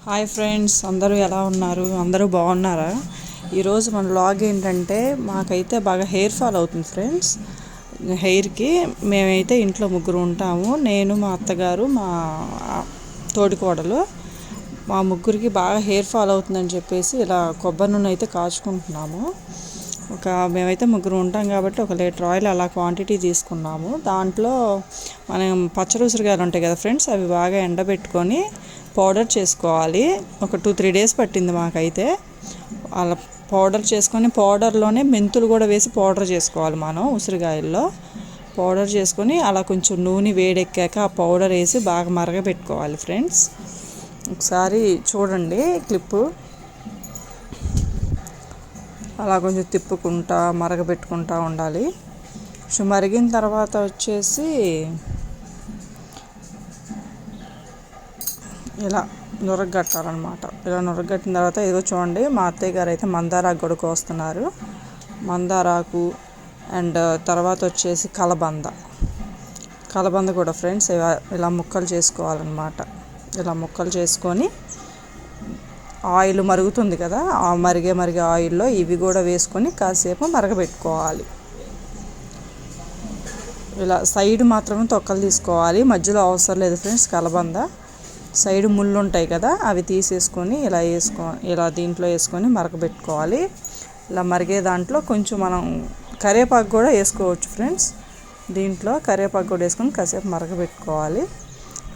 Hi friends, అందరూ ఎలా ఉన్నారు? అందరూ బాగున్నారా? ఈరోజు మన వ్లాగ్ ఏంటంటే, మాకైతే బాగా హెయిర్ ఫాల్ అవుతుంది ఫ్రెండ్స్. హెయిర్కి మేమైతే ఇంట్లో ముగ్గురు ఉంటాము. నేను, మా అత్తగారు, మా తోడికోడలు. మా ముగ్గురికి బాగా హెయిర్ ఫాల్ అవుతుందని చెప్పేసి ఇలా కొబ్బరి నూనె అయితే కాచుకుంటున్నాము. మేమైతే ముగ్గురు ఉంటాం కాబట్టి 1 లీటర్ ఆయిల్ అలా క్వాంటిటీ తీసుకున్నాము. దాంట్లో మనం పచ్చడి ఉసిరికాయలు ఉంటాయి కదా ఫ్రెండ్స్, అవి బాగా ఎండబెట్టుకొని పౌడర్ చేసుకోవాలి. ఒక 2-3 డేస్ పట్టింది మాకైతే. అలా పౌడర్ చేసుకొని, పౌడర్లోనే మెంతులు కూడా వేసి పౌడర్ చేసుకోవాలి. మనం ఉసిరికాయల్లో పౌడర్ చేసుకొని అలా కొంచెం నూనె వేడెక్కాక ఆ పౌడర్ వేసి బాగా మరగబెట్టుకోవాలి ఫ్రెండ్స్. ఒకసారి చూడండి క్లిప్పు. అలా కొంచెం తిప్పుకుంటా మరగబెట్టుకుంటూ ఉండాలి. కొంచెం మరిగిన తర్వాత వచ్చేసి ఇలా నురగట్టాలన్నమాట. ఇలా నురగట్టిన తర్వాత ఇదిగో చూడండి, మా అత్తయ్య గారు అయితే మందారాకు కూడా కోస్తున్నారు. మందారాకు అండ్ తర్వాత వచ్చేసి కలబంద కూడా ఫ్రెండ్స్ ఇలా ముక్కలు చేసుకోవాలన్నమాట. ఇలా ముక్కలు చేసుకొని ఆయిల్ మరుగుతుంది కదా, ఆ మరిగే ఆయిల్లో ఇవి కూడా వేసుకొని కాసేపు మరగబెట్టుకోవాలి. ఇలా సైడ్ మాత్రమే తొక్కలు తీసుకోవాలి, మధ్యలో అవసరం లేదు ఫ్రెండ్స్. కలబంద సైడ్ ముళ్ళు ఉంటాయి కదా, అవి తీసేసుకొని ఇలా దీంట్లో వేసుకొని మరగబెట్టుకోవాలి. ఇలా మరిగే దాంట్లో కొంచెం మనం కరివేపాకు కూడా వేసుకోవచ్చు ఫ్రెండ్స్. దీంట్లో కరివేపాకు కూడా వేసుకొని కాసేపు మరగబెట్టుకోవాలి.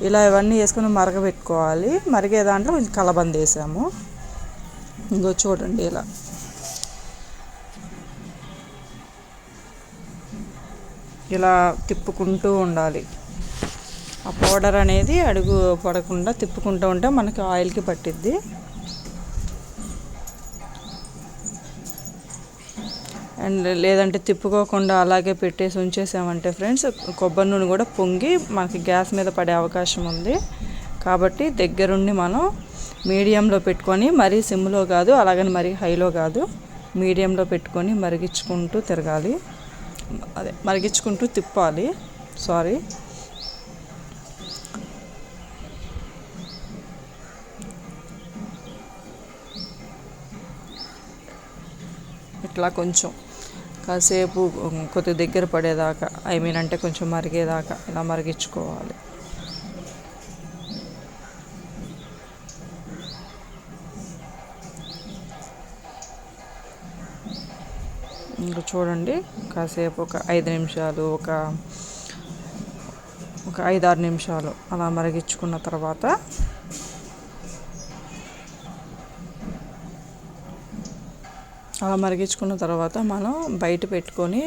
ఇలా ఇవన్నీ వేసుకొని మరగబెట్టుకోవాలి. మరిగే దాంట్లో కొంచెం కలబంద వేసాము. ఇంకో చూడండి, ఇలా తిప్పుకుంటూ ఉండాలి. ఆ పౌడర్ అనేది అడుగు పడకుండా తిప్పుకుంటూ ఉంటే మనకి ఆయిల్కి పట్టిద్ది. అండ్ లేదంటే తిప్పుకోకుండా అలాగే పెట్టేసి ఉంచేసామంటే ఫ్రెండ్స్, కొబ్బరి నూనె కూడా పొంగి మనకి గ్యాస్ మీద పడే అవకాశం ఉంది. కాబట్టి దగ్గరుండి మనం మీడియంలో పెట్టుకొని, మరీ సిమ్లో కాదు, అలాగని మరీ హైలో కాదు, మీడియంలో పెట్టుకొని మరిగించుకుంటూ తిరగాలి. మరిగించుకుంటూ తిప్పాలి. ఇట్లా కొంచెం కాసేపు కొద్దిగా దగ్గర పడేదాకా, అంటే కొంచెం మరిగేదాకా ఇలా మరిగించుకోవాలి. ఇంకా చూడండి, కాసేపు ఒక 5 నిమిషాలు, ఒక 5-6 నిమిషాలు అలా మరిగించుకున్న తర్వాత మనం బయట పెట్టుకొని,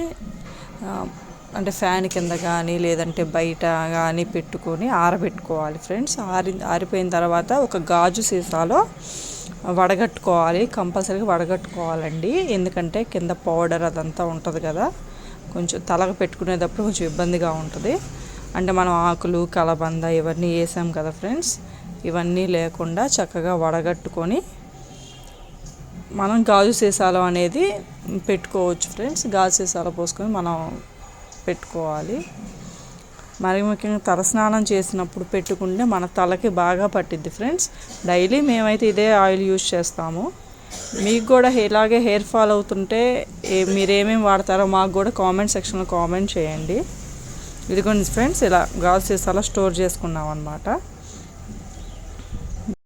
అంటే ఫ్యాన్ కింద కానీ లేదంటే బయట కానీ పెట్టుకొని ఆరబెట్టుకోవాలి ఫ్రెండ్స్. ఆరిపోయిన తర్వాత ఒక గాజు సీసాలో వడగట్టుకోవాలి. కంపల్సరీగా వడగట్టుకోవాలండి, ఎందుకంటే కింద పౌడర్ అదంతా ఉంటుంది కదా, కొంచెం తలకు పెట్టుకునేటప్పుడు కొంచెం ఇబ్బందిగా ఉంటుంది. అంటే మనం ఆకులు, కలబంద ఇవన్నీ వేసాం కదా ఫ్రెండ్స్, ఇవన్నీ లేకుండా చక్కగా వడగట్టుకొని మనం గాజు సీసాలో అనేది పెట్టుకోవచ్చు ఫ్రెండ్స్. గాజు సీసాలో పోసుకొని మనం పెట్టుకోవాలి. మరి ముఖ్యంగా తలస్నానం చేసినప్పుడు పెట్టుకుంటే మన తలకి బాగా పట్టిద్ది ఫ్రెండ్స్. డైలీ మేమైతే ఇదే ఆయిల్ యూజ్ చేస్తాము. మీకు కూడా ఇలాగే హెయిర్ ఫాల్ అవుతుంటే మీరేమేమి వాడతారో మాకు కూడా కామెంట్ సెక్షన్లో కామెంట్ చేయండి. ఇదిగోండి ఫ్రెండ్స్, ఇలా గాజు సీసాలో స్టోర్ చేసుకున్నాం అన్నమాట.